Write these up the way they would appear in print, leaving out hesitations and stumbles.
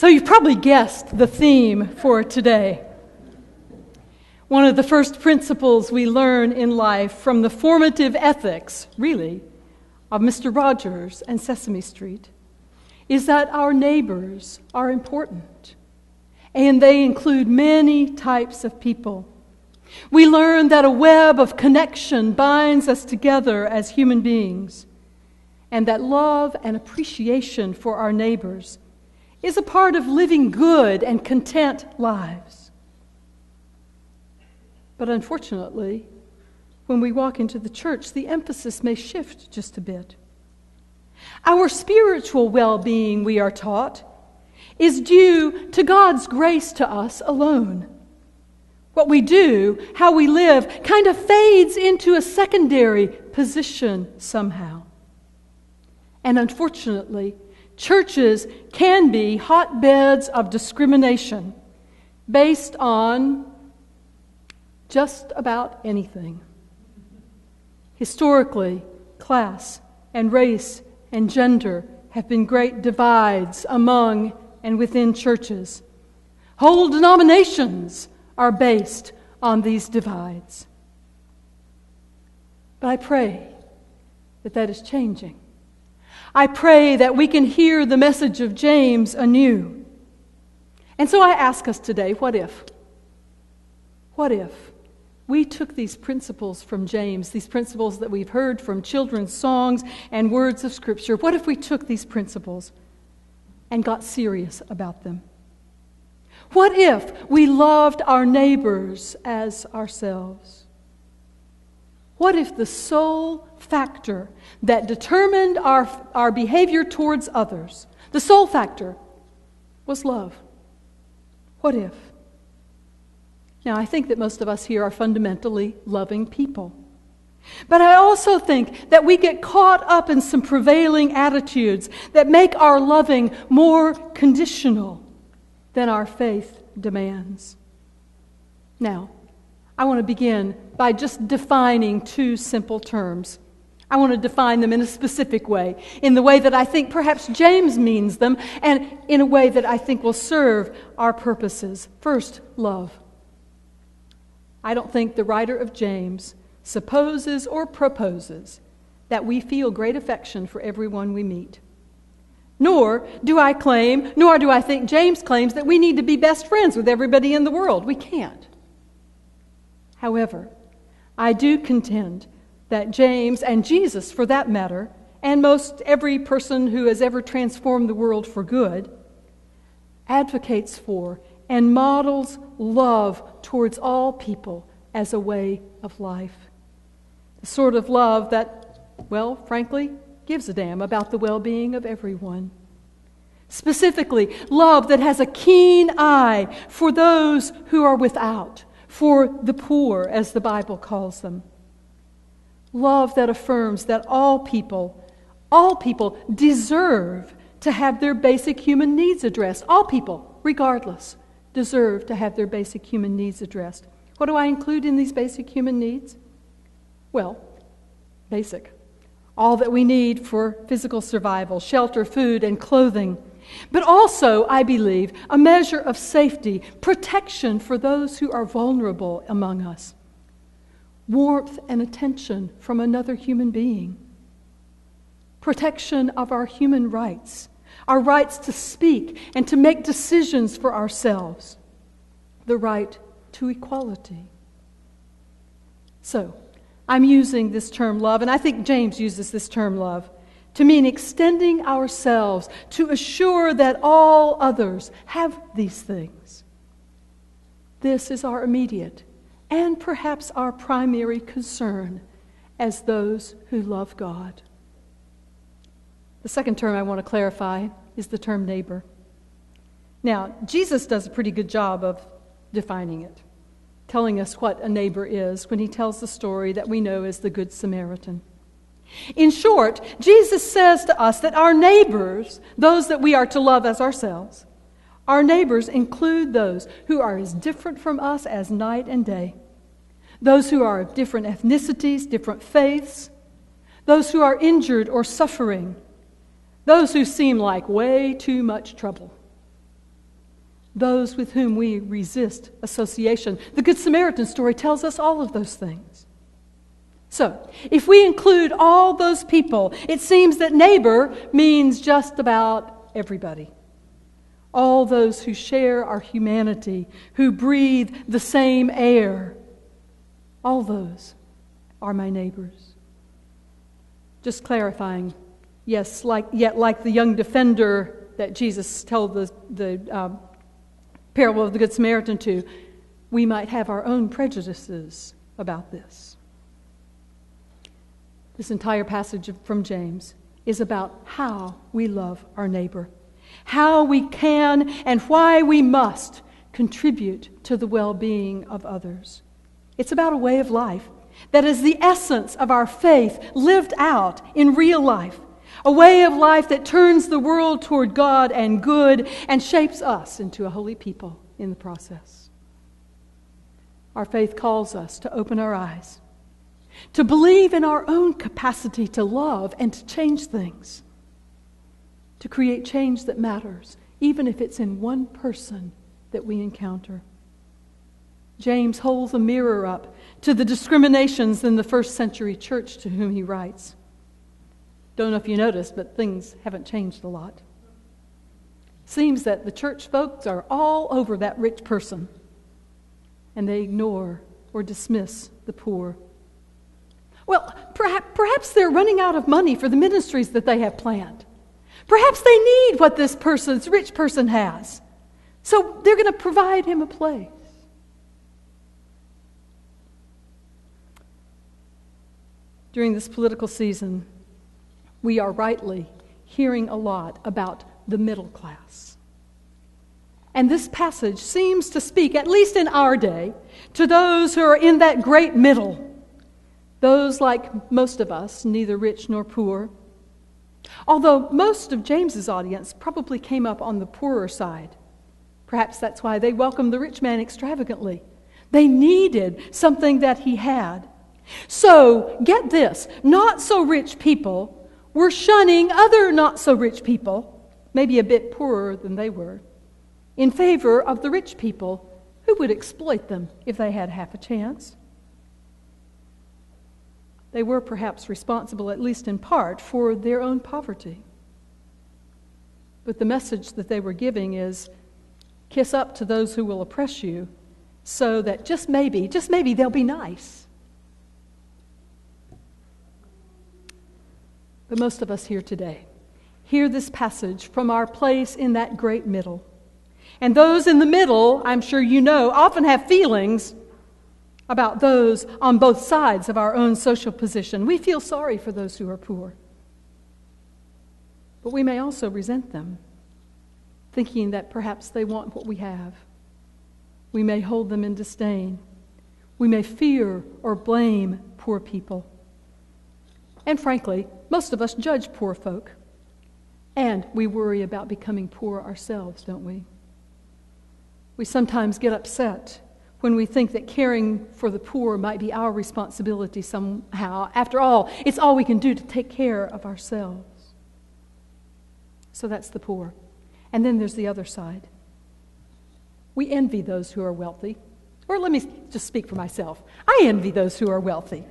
So you've probably guessed the theme for today. One of the first principles we learn in life from the formative ethics, really, of Mr. Rogers and Sesame Street is that our neighbors are important, and they include many types of people. We learn that a web of connection binds us together as human beings, and that love and appreciation for our neighbors is a part of living good and content lives. But unfortunately, when we walk into the church, the emphasis may shift just a bit. Our spiritual well-being, we are taught, is due to God's grace to us alone. What we do, how we live, kind of fades into a secondary position somehow. And unfortunately, churches can be hotbeds of discrimination based on just about anything. Historically, class and race and gender have been great divides among and within churches. Whole denominations are based on these divides. But I pray that that is changing. I pray that we can hear the message of James anew. And so I ask us today, what if? What if we took these principles from James, these principles that we've heard from children's songs and words of Scripture, what if we took these principles and got serious about them? What if we loved our neighbors as ourselves? What if the sole factor that determined our behavior towards others, the sole factor, was love? What if? Now, I think that most of us here are fundamentally loving people. But I also think that we get caught up in some prevailing attitudes that make our loving more conditional than our faith demands. Now, I want to begin by just defining two simple terms. I want to define them in a specific way, in the way that I think perhaps James means them, and in a way that I think will serve our purposes. First, love. I don't think the writer of James supposes or proposes that we feel great affection for everyone we meet. Nor do I think James claims that we need to be best friends with everybody in the world. We can't. However, I do contend that James, and Jesus for that matter, and most every person who has ever transformed the world for good, advocates for and models love towards all people as a way of life. The sort of love that, well, frankly, gives a damn about the well-being of everyone. Specifically, love that has a keen eye for those who are without, for the poor, as the Bible calls them. Love that affirms that all people deserve to have their basic human needs addressed. All people, regardless, deserve to have their basic human needs addressed. What do I include in these basic human needs? Well, basic. All that we need for physical survival, shelter, food, and clothing. But also, I believe, a measure of safety, protection for those who are vulnerable among us. Warmth and attention from another human being. Protection of our human rights. Our rights to speak and to make decisions for ourselves. The right to equality. So, I'm using this term love, and I think James uses this term love, to mean extending ourselves to assure that all others have these things. This is our immediate and perhaps our primary concern as those who love God. The second term I want to clarify is the term neighbor. Now, Jesus does a pretty good job of defining it, telling us what a neighbor is when he tells the story that we know as the Good Samaritan. In short, Jesus says to us that our neighbors, those that we are to love as ourselves, our neighbors include those who are as different from us as night and day, those who are of different ethnicities, different faiths, those who are injured or suffering, those who seem like way too much trouble. those with whom we resist association. The Good Samaritan story tells us all of those things. So, if we include all those people, it seems that neighbor means just about everybody. All those who share our humanity, who breathe the same air, all those are my neighbors. Just clarifying, yes, like the young defender that Jesus told the parable of the Good Samaritan to, we might have our own prejudices about this. This entire passage from James is about how we love our neighbor, how we can and why we must contribute to the well-being of others. It's about a way of life that is the essence of our faith lived out in real life, a way of life that turns the world toward God and good and shapes us into a holy people in the process. Our faith calls us to open our eyes, to believe in our own capacity to love and to change things, to create change that matters, even if it's in one person that we encounter. James holds a mirror up to the discriminations in the first century church to whom he writes. Don't know if you noticed, but things haven't changed a lot. Seems that the church folks are all over that rich person, and they ignore or dismiss the poor. Well, perhaps they're running out of money for the ministries that they have planned. Perhaps they need what this rich person has. So they're going to provide him a place. During this political season, we are rightly hearing a lot about the middle class. And this passage seems to speak, at least in our day, to those who are in that great middle. Those, like most of us, neither rich nor poor. Although most of James's audience probably came up on the poorer side. Perhaps that's why they welcomed the rich man extravagantly. They needed something that he had. So, get this, not so rich people were shunning other not so rich people, maybe a bit poorer than they were, in favor of the rich people who would exploit them if they had half a chance. They were perhaps responsible, at least in part, for their own poverty. But the message that they were giving is, kiss up to those who will oppress you, so that just maybe they'll be nice. But most of us here today hear this passage from our place in that great middle. And those in the middle, I'm sure you know, often have feelings about those on both sides of our own social position. We feel sorry for those who are poor. But we may also resent them, thinking that perhaps they want what we have. We may hold them in disdain. We may fear or blame poor people. And frankly, most of us judge poor folk. And we worry about becoming poor ourselves, don't we? We sometimes get upset when we think that caring for the poor might be our responsibility somehow. After all, it's all we can do to take care of ourselves. So that's the poor. And then there's the other side. We envy those who are wealthy. Or let me just speak for myself. I envy those who are wealthy,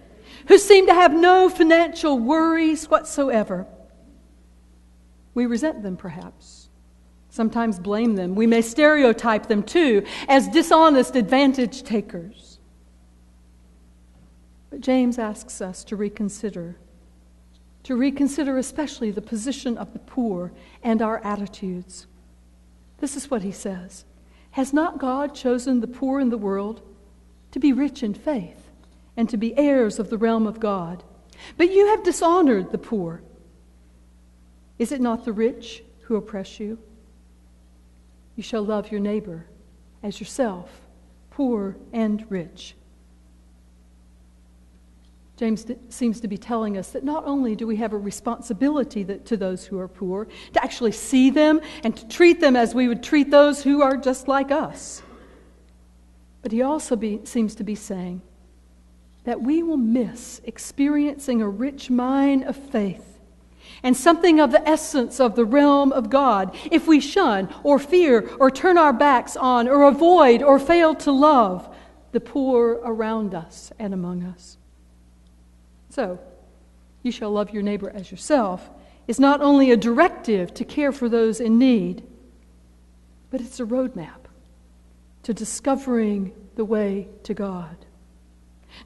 who seem to have no financial worries whatsoever. We resent them, perhaps. Sometimes blame them. We may stereotype them, too, as dishonest advantage takers. But James asks us to reconsider especially the position of the poor and our attitudes. This is what he says. Has not God chosen the poor in the world to be rich in faith and to be heirs of the realm of God? But you have dishonored the poor. Is it not the rich who oppress you? You shall love your neighbor as yourself, poor and rich. James seems to be telling us that not only do we have a responsibility to those who are poor, to actually see them and to treat them as we would treat those who are just like us, but he also seems to be saying that we will miss experiencing a rich mine of faith and something of the essence of the realm of God if we shun or fear or turn our backs on or avoid or fail to love the poor around us and among us. So, you shall love your neighbor as yourself is not only a directive to care for those in need, but it's a roadmap to discovering the way to God.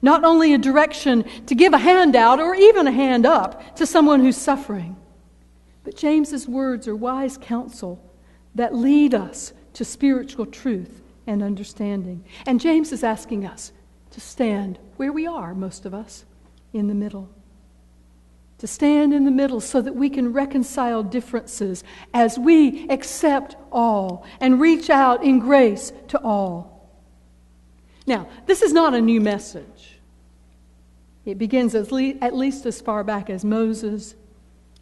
Not only a direction to give a handout or even a hand up to someone who's suffering, but James's words are wise counsel that lead us to spiritual truth and understanding. And James is asking us to stand where we are, most of us, in the middle. To stand in the middle so that we can reconcile differences as we accept all and reach out in grace to all. Now, this is not a new message. It begins at least as far back as Moses,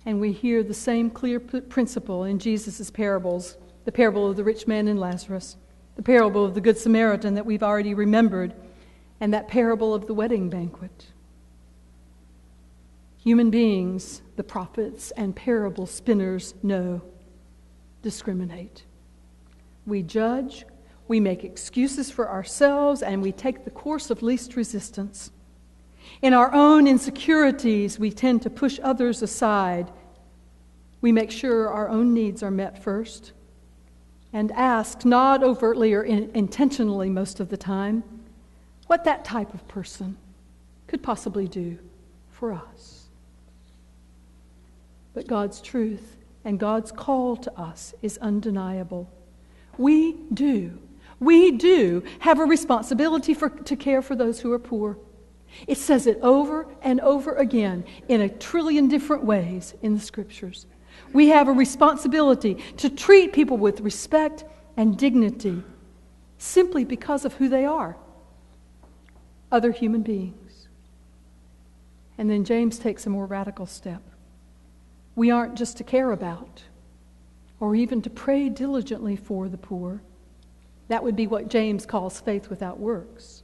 and we hear the same clear principle in Jesus' parables, the parable of the rich man and Lazarus, the parable of the Good Samaritan that we've already remembered, and that parable of the wedding banquet. Human beings, the prophets and parable spinners know, discriminate. We judge, we make excuses for ourselves, and we take the course of least resistance. In our own insecurities, we tend to push others aside. We make sure our own needs are met first and ask, not overtly or intentionally most of the time, what that type of person could possibly do for us. But God's truth and God's call to us is undeniable. We do have a responsibility to care for those who are poor. It says it over and over again in a trillion different ways in the Scriptures. We have a responsibility to treat people with respect and dignity simply because of who they are, other human beings. And then James takes a more radical step. We aren't just to care about or even to pray diligently for the poor. That would be what James calls faith without works.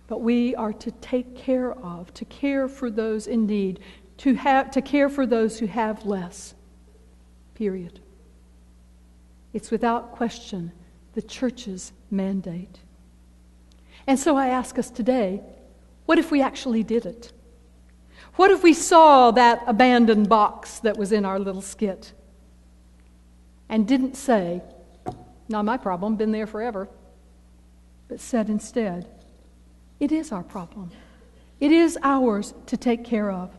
But we are to take care of, to care for those in need, to care for those who have less. Period. It's without question the church's mandate. And so I ask us today, what if we actually did it? What if we saw that abandoned box that was in our little skit and didn't say, not my problem, been there forever, but said instead, it is our problem. It is ours to take care of.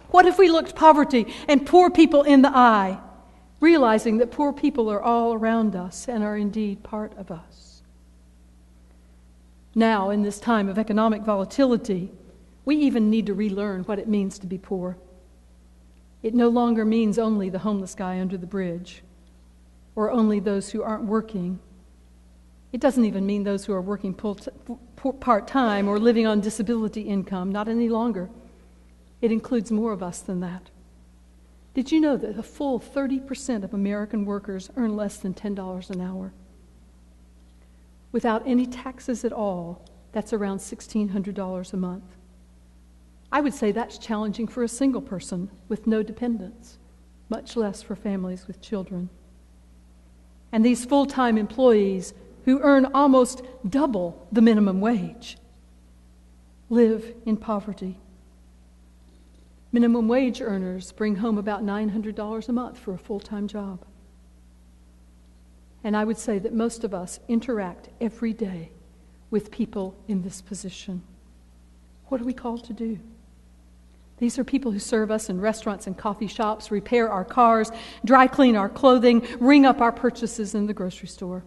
What if we looked poverty and poor people in the eye, realizing that poor people are all around us and are indeed part of us? Now, in this time of economic volatility, we even need to relearn what it means to be poor. It no longer means only the homeless guy under the bridge or only those who aren't working. It doesn't even mean those who are working part-time or living on disability income, not any longer. It includes more of us than that. Did you know that a full 30% of American workers earn less than $10 an hour? Without any taxes at all, that's around $1,600 a month. I would say that's challenging for a single person with no dependents, much less for families with children. And these full-time employees who earn almost double the minimum wage live in poverty. Minimum wage earners bring home about $900 a month for a full-time job. And I would say that most of us interact every day with people in this position. What are we called to do? These are people who serve us in restaurants and coffee shops, repair our cars, dry clean our clothing, ring up our purchases in the grocery store.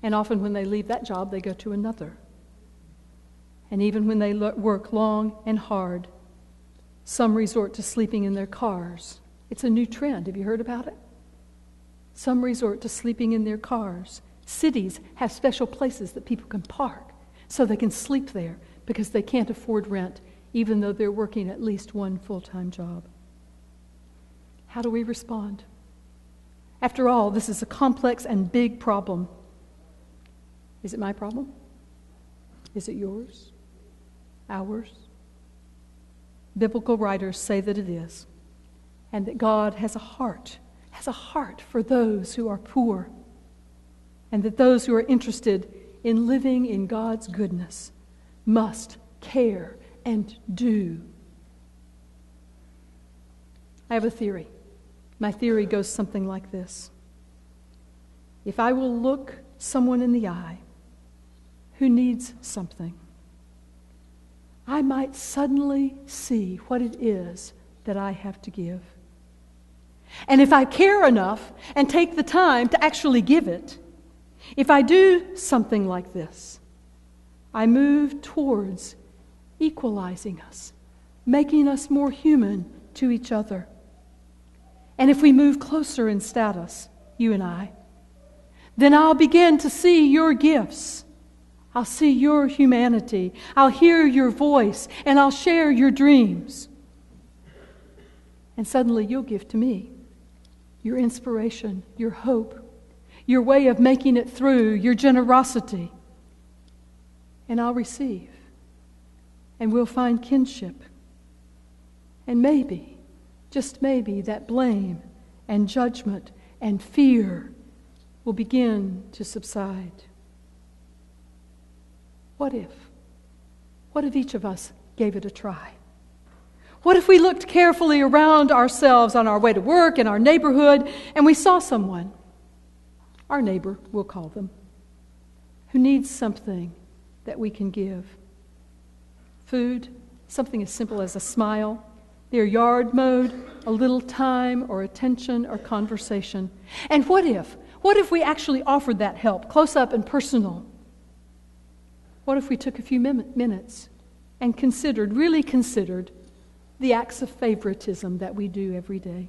And often when they leave that job, they go to another. And even when they work long and hard, some resort to sleeping in their cars. It's a new trend. Have you heard about it? Some resort to sleeping in their cars. Cities have special places that people can park so they can sleep there because they can't afford rent, even though they're working at least one full-time job. How do we respond? After all, this is a complex and big problem. Is it my problem? Is it yours? Ours? Biblical writers say that it is, and that God has a heart for those who are poor, and that those who are interested in living in God's goodness must care and do. I have a theory. My theory goes something like this. If I will look someone in the eye who needs something, I might suddenly see what it is that I have to give. And if I care enough and take the time to actually give it, if I do something like this, I move towards equalizing us, making us more human to each other. And if we move closer in status, you and I, then I'll begin to see your gifts. I'll see your humanity. I'll hear your voice, and I'll share your dreams. And suddenly you'll give to me your inspiration, your hope, your way of making it through, your generosity. And I'll receive. And we'll find kinship. And maybe, just maybe, that blame and judgment and fear will begin to subside. What if? What if each of us gave it a try? What if we looked carefully around ourselves on our way to work in our neighborhood and we saw someone, our neighbor, we'll call them, who needs something that we can give? Food, something as simple as a smile, their yard mowed, a little time or attention or conversation. And what if we actually offered that help, close up and personal? What if we took a few minutes and really considered the acts of favoritism that we do every day?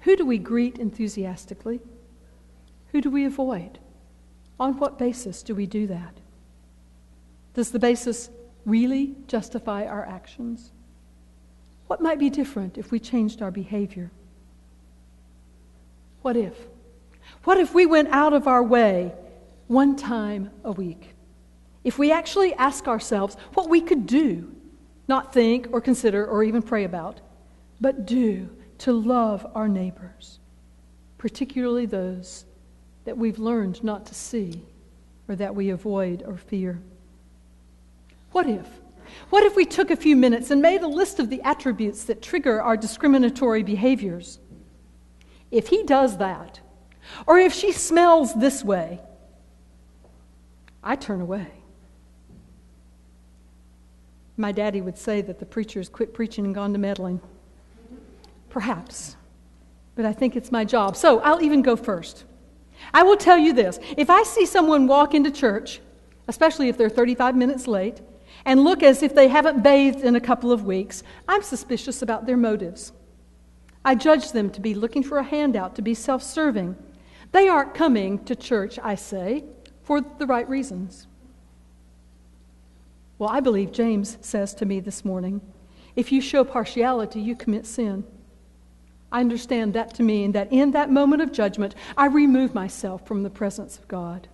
Who do we greet enthusiastically? Who do we avoid? On what basis do we do that? Does the basis really justify our actions? What might be different if we changed our behavior? What if? What if we went out of our way one time a week? If we actually ask ourselves what we could do, not think or consider or even pray about, but do to love our neighbors, particularly those that we've learned not to see or that we avoid or fear. What if? What if we took a few minutes and made a list of the attributes that trigger our discriminatory behaviors? If he does that, or if she smells this way, I turn away. My daddy would say that the preacher's quit preaching and gone to meddling. Perhaps. But I think it's my job. So I'll even go first. I will tell you this. If I see someone walk into church, especially if they're 35 minutes late, and look as if they haven't bathed in a couple of weeks, I'm suspicious about their motives. I judge them to be looking for a handout, to be self-serving. They aren't coming to church, I say, for the right reasons. Well, I believe James says to me this morning, if you show partiality, you commit sin. I understand that to mean that in that moment of judgment, I remove myself from the presence of God.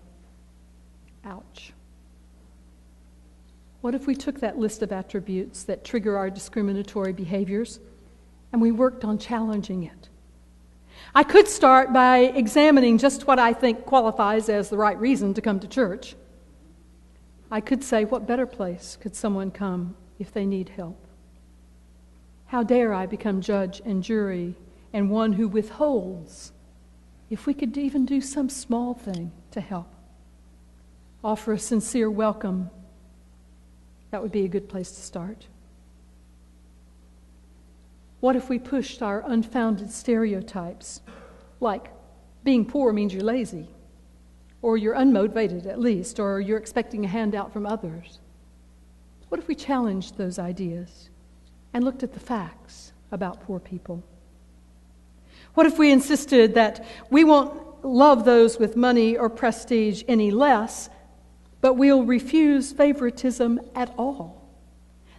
Ouch. What if we took that list of attributes that trigger our discriminatory behaviors and we worked on challenging it? I could start by examining just what I think qualifies as the right reason to come to church. I could say, what better place could someone come if they need help? How dare I become judge and jury and one who withholds if we could even do some small thing to help? Offer a sincere welcome. That would be a good place to start. What if we pushed our unfounded stereotypes, like being poor means you're lazy, or you're unmotivated at least, or you're expecting a handout from others? What if we challenged those ideas and looked at the facts about poor people? What if we insisted that we won't love those with money or prestige any less, but we'll refuse favoritism at all?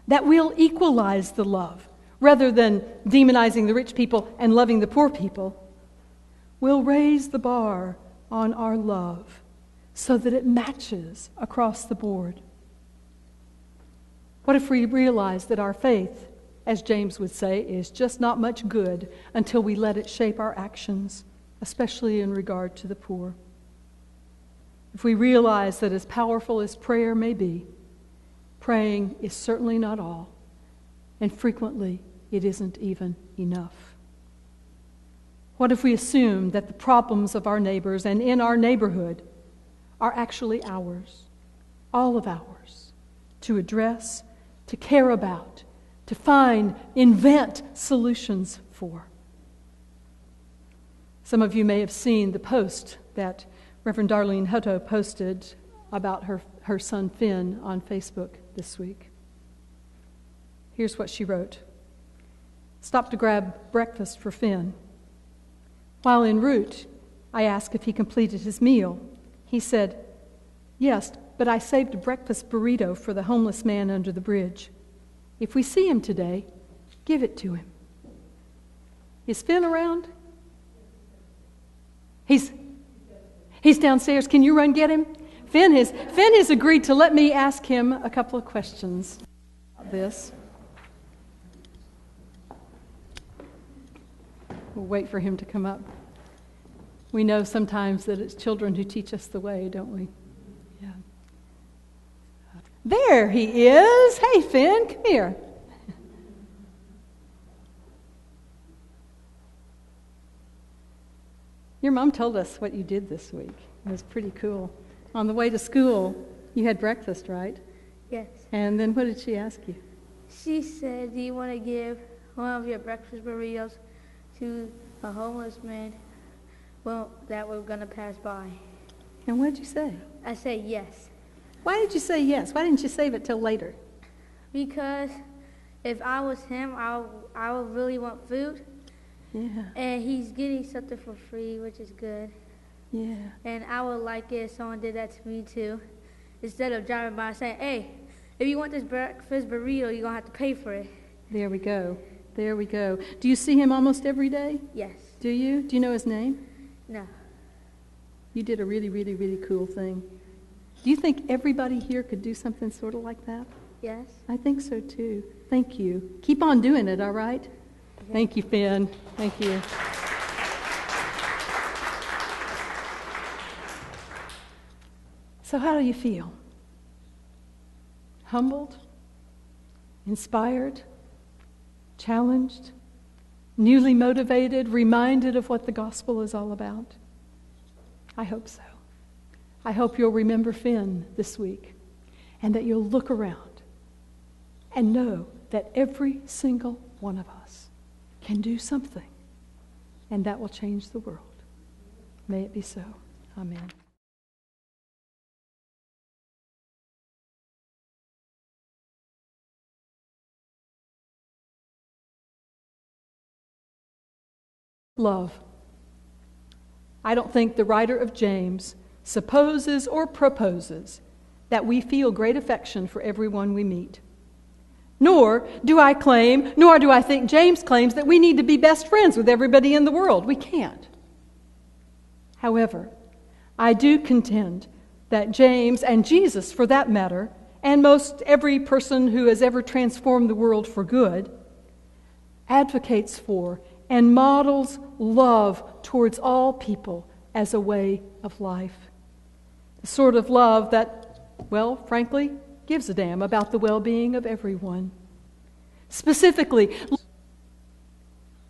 That we'll equalize the love rather than demonizing the rich people and loving the poor people. We'll raise the bar on our love so that it matches across the board. What if we realize that our faith as James would say, is just not much good until we let it shape our actions, especially in regard to the poor. If we realize that as powerful as prayer may be, praying is certainly not all, and frequently it isn't even enough. What if we assume that the problems of our neighbors and in our neighborhood are actually ours, all of ours, to address, to care about, to find, invent solutions for? Some of you may have seen the post that Reverend Darlene Hutto posted about her son Finn on Facebook this week. Here's what she wrote. Stopped to grab breakfast for Finn. While en route, I asked if he completed his meal. He said, "Yes, but I saved a breakfast burrito for the homeless man under the bridge. If we see him today, give it to him." Is Finn around? He's downstairs. Can you run get him? Finn has agreed to let me ask him a couple of questions about this. We'll wait for him to come up. We know sometimes that it's children who teach us the way, don't we? Yeah. There he is. Hey, Finn, come here. Your mom told us what you did this week. It was pretty cool. On the way to school, you had breakfast, right? Yes. And then what did she ask you? She said, "Do you want to give one of your breakfast burritos to a homeless man that we're going to pass by?" And what did you say? I said yes. Why did you say yes? Why didn't you save it till later? Because if I was him, I would really want food. Yeah. And he's getting something for free, which is good. Yeah. And I would like it if someone did that to me too. Instead of driving by saying, "Hey, if you want this breakfast burrito, you're going to have to pay for it." There we go. There we go. Do you see him almost every day? Yes. Do you? Do you know his name? No. You did a really, really, really cool thing. Do you think everybody here could do something sort of like that? Yes. I think so too. Thank you. Keep on doing it, all right? Okay. Thank you, Finn. Thank you. So how do you feel? Humbled? Inspired? Challenged? Newly motivated? Reminded of what the gospel is all about? I hope so. I hope you'll remember Finn this week and that you'll look around and know that every single one of us can do something, and that will change the world. May it be so. Amen. Love. I don't think the writer of James supposes or proposes that we feel great affection for everyone we meet. Nor do I think James claims that we need to be best friends with everybody in the world. We can't. However, I do contend that James, and Jesus for that matter, and most every person who has ever transformed the world for good, advocates for and models love towards all people as a way of life. The sort of love that, well, frankly, gives a damn about the well-being of everyone. Specifically,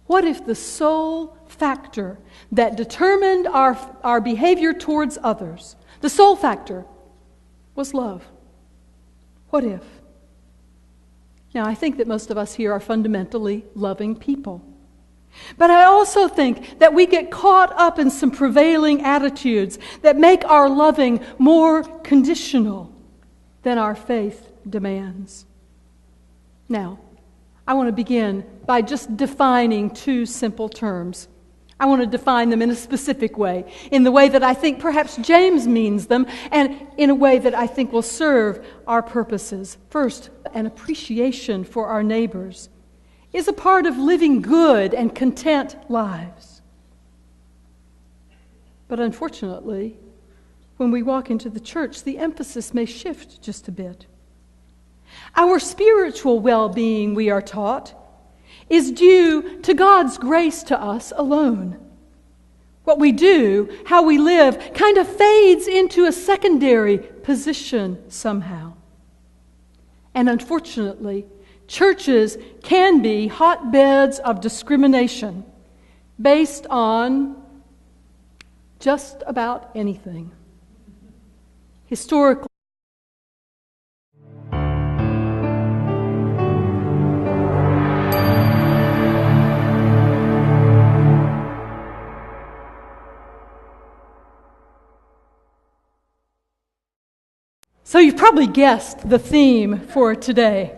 what if the sole factor that determined our behavior towards others, the sole factor, was love? What if? Now, I think that most of us here are fundamentally loving people. But I also think that we get caught up in some prevailing attitudes that make our loving more conditional than our faith demands. Now, I want to begin by just defining two simple terms. I want to define them in a specific way, in the way that I think perhaps James means them, and in a way that I think will serve our purposes. First, an appreciation for our neighbors is a part of living good and content lives. But unfortunately, when we walk into the church, the emphasis may shift just a bit. Our spiritual well-being, we are taught, is due to God's grace to us alone. What we do, how we live, kind of fades into a secondary position somehow. And unfortunately, churches can be hotbeds of discrimination based on just about anything. Historically, so you've probably guessed the theme for today.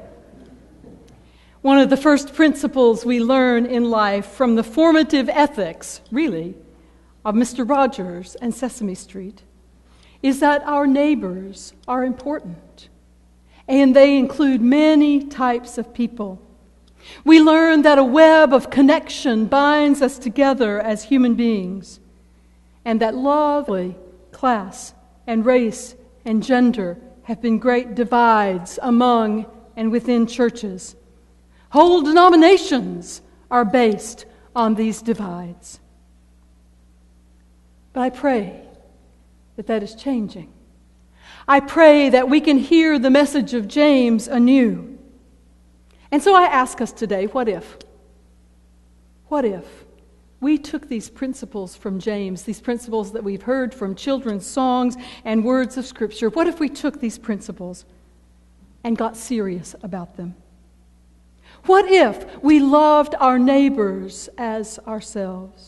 One of the first principles we learn in life from the formative ethics, really, of Mr. Rogers and Sesame Street is that our neighbors are important, and they include many types of people. We learn that a web of connection binds us together as human beings, and that love, class, and race and gender have been great divides among and within churches. Whole denominations are based on these divides. But I pray that is changing. I pray that we can hear the message of James anew. And so I ask us today, what if? What if we took these principles from James, these principles that we've heard from children's songs and words of Scripture, what if we took these principles and got serious about them? What if we loved our neighbors as ourselves?